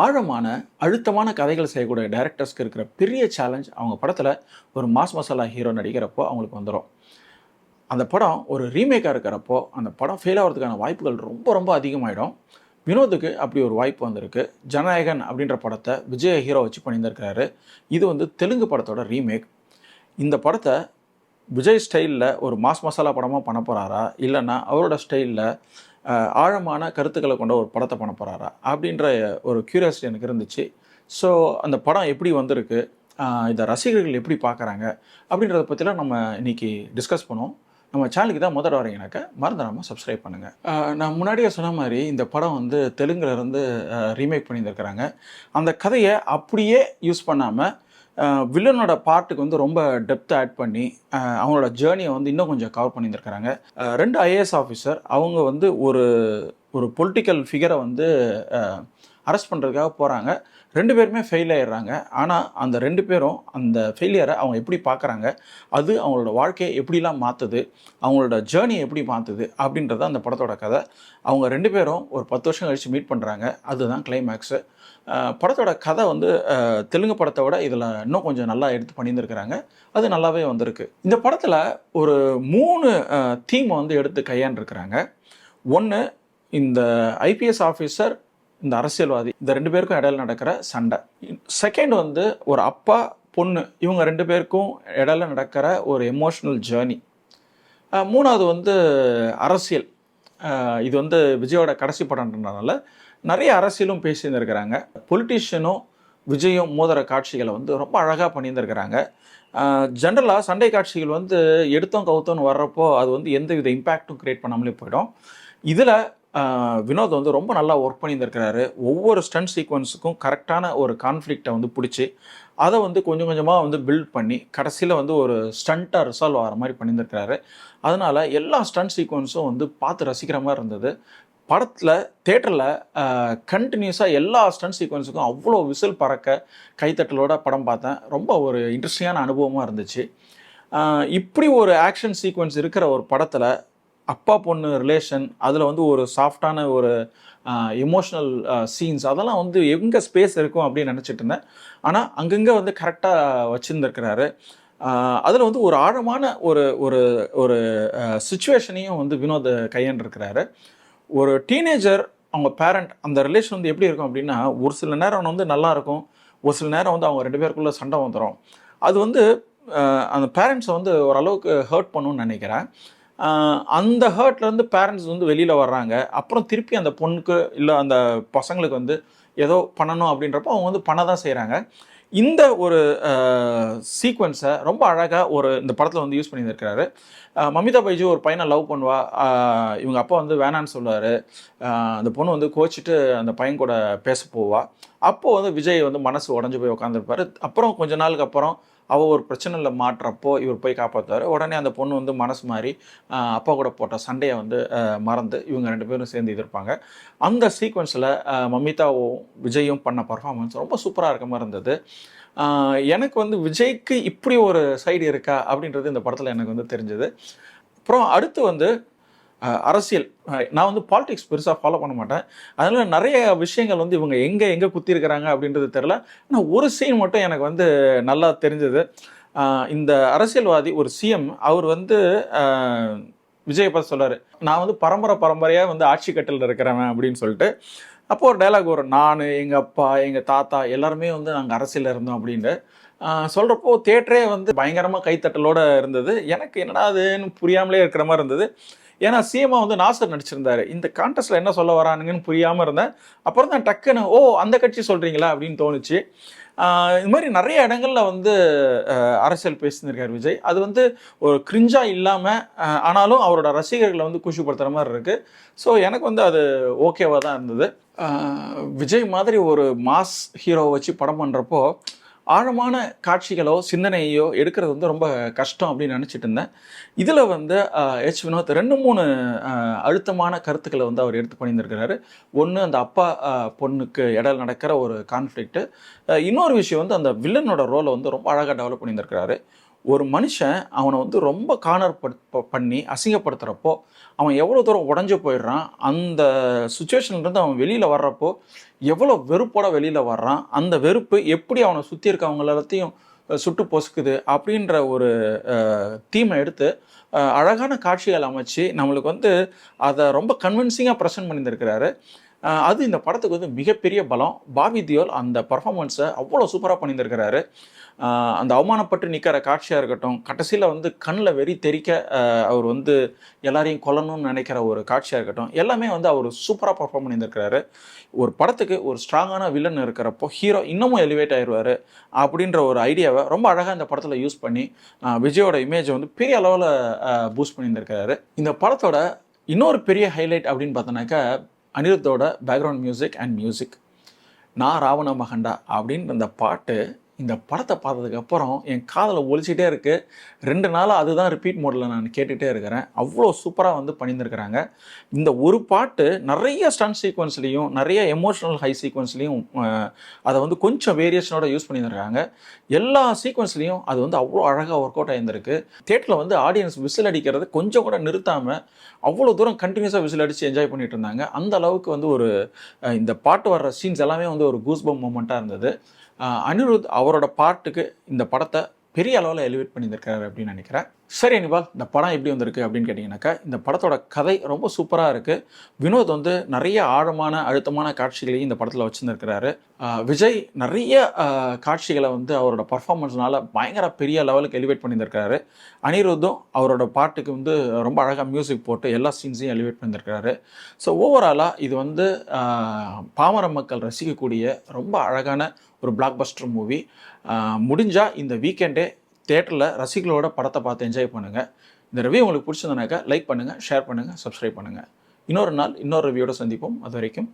ஆழமான, அழுத்தமான கதைகள் செய்யக்கூடிய டைரக்டர்ஸ்க்கு இருக்கிற பெரிய சேலஞ்ச் அவங்க படத்துல ஒரு மாஸ் மசாலா ஹீரோ நடிக்கிறப்போ அவங்களுக்கு வந்துரும். அந்த படம் ஒரு ரீமேக்கா இருக்கிறப்போ, அந்த படம் ஃபெயில் ஆவறதுக்கான வாய்ப்புகள் ரொம்ப ரொம்ப அதிகமாயிடும். வினோத்துக்கு அப்படி ஒரு வாய்ப்பு வந்திருக்கு. ஜனநாயகன் அப்படின்ற படத்த விஜய ஹீரோ வச்சு பண்ணியிருந்திருக்காரு. இது வந்து தெலுங்கு படத்தோட ரீமேக். இந்த படத்த விஜய் ஸ்டைல்ல ஒரு மாஸ் மசாலா படமா பண்ண போறாரா? இல்லன்னா அவரோட ஸ்டைல்ல ஆழமான கருத்துக்கள கொண்ட ஒரு படத்த பண்ண போறாரா? அப்படின்ற ஒரு கியூரியாசிட்டி எனக்கு இருந்துச்சு. ஸோ அந்த படம் எப்படி வந்திருக்கு? இத ரசிகர்கள் எப்படி பார்க்குறாங்க? அப்படின்றத பத்திலாம் நம்ம இன்னைக்கு டிஸ்கஸ் பண்ணுவோம். நம்ம சேனலுக்கு தான் முதல்ல வரீங்கனாக்கா மறந்துடாம சப்ஸ்கிரைப் பண்ணுங்க. நான் முன்னாடியே சொன்ன மாரி இந்த படம் வந்து தெலுங்குல இருந்து ரீமேக் பண்ணியிருந்திருக்கிறாங்க. அந்த கதைய அப்படியே யூஸ் பண்ணாம வில்லனோட பார்ட்டுக்கு வந்து ரொம்ப டெப்த் ஆட் பண்ணி அவங்களோட ஜேர்னியை வந்து இன்னும் கொஞ்சம் கவர் பண்ணியிருந்திருக்கிறாங்க. 2 ஐஏஎஸ் ஆஃபீஸர் அவங்க வந்து ஒரு ஒரு பொலிட்டிக்கல் ஃபிகரை வந்து அரெஸ்ட் பண்ணுறதுக்காக போகிறாங்க. 2 பேருமே ஃபெயில் ஆயிடுறாங்க. ஆனால் அந்த 2 பேரும் அந்த ஃபெயிலியரை அவங்க எப்படி பார்க்குறாங்க, அது அவங்களோட வாழ்க்கையை எப்படிலாம் மாற்றுது, அவங்களோட ஜேர்னியை எப்படி மாற்றுது அப்படின்றது அந்த படத்தோட கதை. அவங்க 2 பேரும் ஒரு 10 வருஷம் கழித்து மீட் பண்ணுறாங்க. அதுதான் கிளைமேக்ஸு. படத்தோட கதை வந்து தெலுங்கு படத்தை விட இதில் இன்னும் கொஞ்சம் நல்லா எடுத்து பண்ணியிருந்திருக்கிறாங்க. அது நல்லாவே வந்திருக்கு. இந்த படத்தில் ஒரு 3 தீமை வந்து எடுத்து கையாண்டிருக்கிறாங்க. ஒன்று, இந்த ஐபிஎஸ் ஆஃபீஸர், இந்த அரசியல்வாதி, இந்த 2 பேருக்கும் இடையில நடக்கிற சண்டை. செகண்ட் வந்து ஒரு அப்பா பொண்ணு, இவங்க 2 பேருக்கும் இடையில நடக்கிற ஒரு எமோஷ்னல் ஜேர்னி. மூணாவது வந்து அரசியல். இது வந்து விஜயோட கடைசி படம்ன்றனால நிறைய அரசியலும் பேசியிருந்திருக்கிறாங்க. பொலிட்டீஷியனும் விஜயும் மோதுற காட்சிகளை வந்து ரொம்ப அழகாக பண்ணியிருந்திருக்கிறாங்க. ஜென்ரலாக சண்டை காட்சிகள் வந்து எடுத்தோம் கவுத்தோன்னு வர்றப்போ அது வந்து எந்த வித இம்பேக்டும் க்ரியேட் பண்ணாமலே போயிடும். இதில் வினோத் வந்து ரொம்ப நல்லா ஒர்க் பண்ணியிருந்திருக்கிறாரு. ஒவ்வொரு ஸ்டண்ட் சீக்வன்ஸுக்கும் கரெக்டான ஒரு கான்ஃப்ளிக்டை வந்து பிடிச்சி அதை வந்து கொஞ்சம் கொஞ்சமாக வந்து பில்ட் பண்ணி கடைசியில் வந்து ஒரு ஸ்டண்ட்டாக ரிசால்வ் ஆகிற மாதிரி பண்ணியிருந்திருக்கிறாரு. அதனால் எல்லா ஸ்டண்ட் சீக்வன்ஸும் வந்து பார்த்து ரசிக்கிற மாதிரி இருந்தது. படத்தில் தேட்டரில் கண்டினியூஸாக எல்லா ஸ்டண்ட் சீக்வன்ஸுக்கும் அவ்வளோ விசில் பறக்க கைத்தட்டலோட படம் பார்த்தேன். ரொம்ப ஒரு இன்ட்ரெஸ்டிங்கான அனுபவமாக இருந்துச்சு. இப்படி ஒரு ஆக்ஷன் சீக்வன்ஸ் இருக்கிற ஒரு படத்தில் அப்பா பொண்ணு ரிலேஷன், அதில் வந்து ஒரு சாஃப்டான ஒரு எமோஷ்னல் சீன்ஸ், அதெல்லாம் வந்து எங்கே ஸ்பேஸ் இருக்கும் அப்படின்னு நினச்சிட்டு இருந்தேன். ஆனால் அங்கங்கே வந்து கரெக்டாக வச்சுருந்துருக்கிறாரு. அதில் வந்து ஒரு ஆழமான ஒரு ஒரு ஒரு சுச்சுவேஷனையும் வந்து வினோத் கையாண்டிருக்கிறாரு. ஒரு டீனேஜர், அவங்க பேரண்ட், அந்த ரிலேஷன் வந்து எப்படி இருக்கும் அப்படின்னா, ஒரு சில நேரம் வந்து நல்லா இருக்கும், ஒரு சில நேரம் வந்து அவங்க 2 பேருக்குள்ளே சண்டை வந்துடும். அது வந்து அந்த பேரண்ட்ஸை வந்து ஓரளவுக்கு ஹர்ட் பண்ணுன்னு நினைக்கிறேன். அந்த ஹர்ட்லேருந்து பேரண்ட்ஸ் வந்து வெளியில் வர்றாங்க. அப்புறம் திருப்பி அந்த பொண்ணுக்கு இல்லை அந்த பசங்களுக்கு வந்து ஏதோ பண்ணணும் அப்படின்றப்போ அவங்க வந்து பண்ண தான் செய்கிறாங்க. இந்த ஒரு சீக்வன்ஸை ரொம்ப அழகாக இந்த படத்தில் வந்து யூஸ் பண்ணியிருக்கிறாரு. மமிதா பைஜு ஒரு பையனை லவ் பண்ணுவா. இவங்க அப்பா வந்து வேணான்னு சொல்லுவார். அந்த பொண்ணு வந்து கோச்சிட்டு அந்த பையன் கூட பேச போவா. அப்போது வந்து விஜய் வந்து மனசு உடஞ்சி போய் உட்காந்துருப்பார். அப்புறம் கொஞ்ச நாளுக்கு அப்புறம் அவள் ஒரு பிரச்சனையில் மாட்டுறப்போ இவர் போய் காப்பாற்றுவார். உடனே அந்த பொண்ணு வந்து மனசு மாறி அப்பா கூட போட்ட சண்டையை வந்து மறந்து இவங்க 2 பேரும் சேர்ந்து எதிர்ப்பாங்க. அந்த சீக்வன்ஸில் மமிதாவும் விஜயும் பண்ண பர்ஃபார்மன்ஸ் ரொம்ப சூப்பராக இருக்க மாதிரி இருந்தது. எனக்கு வந்து விஜய்க்கு இப்படி ஒரு சைடு இருக்கா அப்படின்றது இந்த படத்தில் எனக்கு வந்து தெரிஞ்சது. அப்புறம் அடுத்து வந்து அரசியல். நான் வந்து பாலிடிக்ஸ் பெருசாக ஃபாலோ பண்ண மாட்டேன். அதனால் நிறைய விஷயங்கள் வந்து இவங்க எங்கே குத்திருக்கிறாங்க அப்படின்றது தெரில. ஆனால் ஒரு சீன் மட்டும் எனக்கு வந்து நல்லா தெரிஞ்சது. இந்த அரசியல்வாதி ஒரு சிஎம், அவர் வந்து விஜயை பார்த்து சொல்கிறார், நான் வந்து பரம்பரையாக வந்து ஆட்சி கட்டில் இருக்கிறவன் அப்படின்னு சொல்லிட்டு. அப்போது ஒரு டைலாக் வரும், நான், எங்கள் அப்பா, எங்கள் தாத்தா எல்லாருமே வந்து நாங்கள் அரசியலில் இருந்தோம் அப்படின்ட்டு சொல்கிறப்போ தேட்டரே வந்து பயங்கரமாக கைத்தட்டலோடு இருந்தது. எனக்கு என்னடா அதுன்னு புரியாமலே இருக்கிற மாதிரி இருந்தது. ஏன்னா சிஎம்மா வந்து நாசர் நடிச்சிருந்தாரு. இந்த கான்டெஸ்ட்டில் என்ன சொல்ல வரானுங்கன்னு புரியாமல் இருந்தேன். அப்புறம் தான் டக்குன்னு அந்த கட்சி சொல்கிறீங்களா அப்படின்னு தோணுச்சு. இது மாதிரி நிறைய இடங்களில் வந்து அரசியல் பேசியிருக்கார் விஜய். அது வந்து ஒரு கிரிஞ்சாக இல்லாமல் ஆனாலும் அவரோட ரசிகர்களை வந்து குஷிப்படுத்துகிற மாதிரி இருக்குது. ஸோ எனக்கு வந்து அது ஓகேவாக தான் இருந்தது. விஜய் மாதிரி ஒரு மாஸ் ஹீரோவை வச்சு படம் பண்ணுறப்போ ஆழமான காட்சிகளோ சிந்தனையோ எடுக்கிறது வந்து ரொம்ப கஷ்டம் அப்படின்னு நினச்சிட்டு இருந்தேன். இதில் வந்து வினோத் 2-3 அழுத்தமான கருத்துக்களை வந்து அவர் எடுத்து பண்ணியிருக்கிறாரு. ஒன்று, அந்த அப்பா பொண்ணுக்கு இடையில நடக்கிற ஒரு கான்ஃப்ளிக்ட்டு. இன்னொரு விஷயம் வந்து அந்த வில்லனோட ரோலை வந்து ரொம்ப அழகாக டெவலப் பண்ணியிருக்கிறாரு. ஒரு மனுஷன் அவனை வந்து ரொம்ப கார்னர் பண்ணி அசிங்கப்படுத்துகிறப்போ அவன் எவ்வளோ தூரம் உடஞ்சி போயிடுறான், அந்த சுச்சுவேஷன்லேருந்து அவன் வெளியில் வர்றப்போ எவ்வளோ வெறுப்போட வெளியில் வர்றான், அந்த வெறுப்பு எப்படி அவனை சுற்றி இருக்கவங்க எல்லாத்தையும் சுட்டு பொசுக்குது அப்படின்ற ஒரு தீமை எடுத்து அழகான காட்சிகள் அமைச்சு நம்மளுக்கு வந்து அதை ரொம்ப கன்வின்சிங்காக ப்ரெசென்ட் பண்ணியிருந்திருக்கிறாரு. அது இந்த படத்துக்கு வந்து மிகப்பெரிய பலம். பாபி தியோல் அந்த பர்ஃபார்மன்ஸை அவ்வளோ சூப்பராக பண்ணியிருந்திருக்கிறாரு. அந்த அவமானப்பட்டு நிற்கிற காட்சியாக இருக்கட்டும், கடைசியில் வந்து கண்ணில் வெறி தெறிக்க அவர் வந்து எல்லாரையும் கொல்லணும்னு நினைக்கிற ஒரு காட்சியாக இருக்கட்டும், எல்லாமே வந்து அவர் சூப்பராக பர்ஃபார்ம் பண்ணியிருந்திருக்கிறாரு. ஒரு படத்துக்கு ஒரு ஸ்ட்ராங்கான வில்லன் இருக்கிறப்போ ஹீரோ இன்னமும் எலிவேட் ஆயிடுவார் அப்படின்ற ஒரு ஐடியாவை ரொம்ப அழகாக இந்த படத்தில் யூஸ் பண்ணி விஜயோட இமேஜை வந்து பெரிய அளவில் பூஸ்ட் பண்ணியிருந்திருக்கிறாரு. இந்த படத்தோட இன்னொரு பெரிய ஹைலைட் அப்படின்னு பார்த்தோன்னாக்கா அனிருத்தோட பேக்ரவுண்ட் மியூசிக் அண்ட் மியூசிக். நான் ராவண மகண்டா அப்படின்ற அந்த பாட்டு இந்த படத்தை பார்த்ததுக்கப்புறம் என் காதில் ஒலிச்சிட்டே இருக்குது. 2 நாளாக அதுதான் ரிப்பீட் மோடில் நான் கேட்டுகிட்டே இருக்கிறேன். அவ்வளோ சூப்பராக வந்து பண்ணியிருந்திருக்கிறாங்க. இந்த ஒரு பாட்டு நிறைய ஸ்டன் சீக்வன்ஸ்லேயும் நிறைய எமோஷனல் ஹை சீக்வன்ஸ்லேயும் அதை வந்து கொஞ்சம் வேரியேஷனோட யூஸ் பண்ணியிருக்காங்க. எல்லா சீக்வன்ஸ்லேயும் அது வந்து அவ்வளோ அழகாக ஒர்க் அவுட் ஆகியிருந்திருக்கு. தியேட்டரில் வந்து ஆடியன்ஸ் விசில் அடிக்கிறது கொஞ்சம் கூட நிறுத்தாமல் அவ்வளோ தூரம் கண்டினியூஸாக விசில் அடித்து என்ஜாய் பண்ணிட்டு இருந்தாங்க. அந்த அளவுக்கு வந்து ஒரு இந்த பாட்டு வர்ற சீன்ஸ் எல்லாமே வந்து ஒரு கூஸ்பம் மூமெண்ட்டாக இருந்தது. அனிருத் அவரோட பாட்டுக்கு இந்த படத்தை பெரிய அளவில் எலிவேட் பண்ணியிருக்காரு அப்படின்னு நினைக்கிறேன். சரி அனிபால், இந்த படம் எப்படி வந்திருக்கு அப்படின்னு கேட்டிங்கனாக்கா, இந்த படத்தோட கதை ரொம்ப சூப்பராக இருக்குது. வினோத் வந்து நிறைய ஆழமான அழுத்தமான காட்சிகளையும் இந்த படத்தில் வச்சுருந்துருக்கிறாரு. விஜய் நிறைய காட்சிகளை வந்து அவரோட பர்ஃபார்மன்ஸ்னால பயங்கர பெரிய லெவலுக்கு எலிவேட் பண்ணியிருக்காரு. அனிருத்தும் அவரோட பாட்டுக்கு வந்து ரொம்ப அழகாக மியூசிக் போட்டு எல்லா சீன்ஸையும் எலிவேட் பண்ணியிருக்காரு. ஸோ ஓவராலாக இது வந்து பாமர மக்கள் ரசிக்கக்கூடிய ரொம்ப அழகான ஒரு பிளாக் பஸ்டர் மூவி. முடிஞ்சால் இந்த வீக்கெண்டே தியேட்டரில் ரசிகளோட படத்தை பார்த்து என்ஜாய் பண்ணுங்கள். இந்த ரிவ்யூ உங்களுக்கு பிடிச்சிருந்தனாக்கா லைக் பண்ணுங்கள், ஷேர் பண்ணுங்கள், சப்ஸ்கிரைப் பண்ணுங்கள். இன்னொரு நாள் இன்னொரு ரிவ்யூவோட சந்திப்போம். அது வரைக்கும்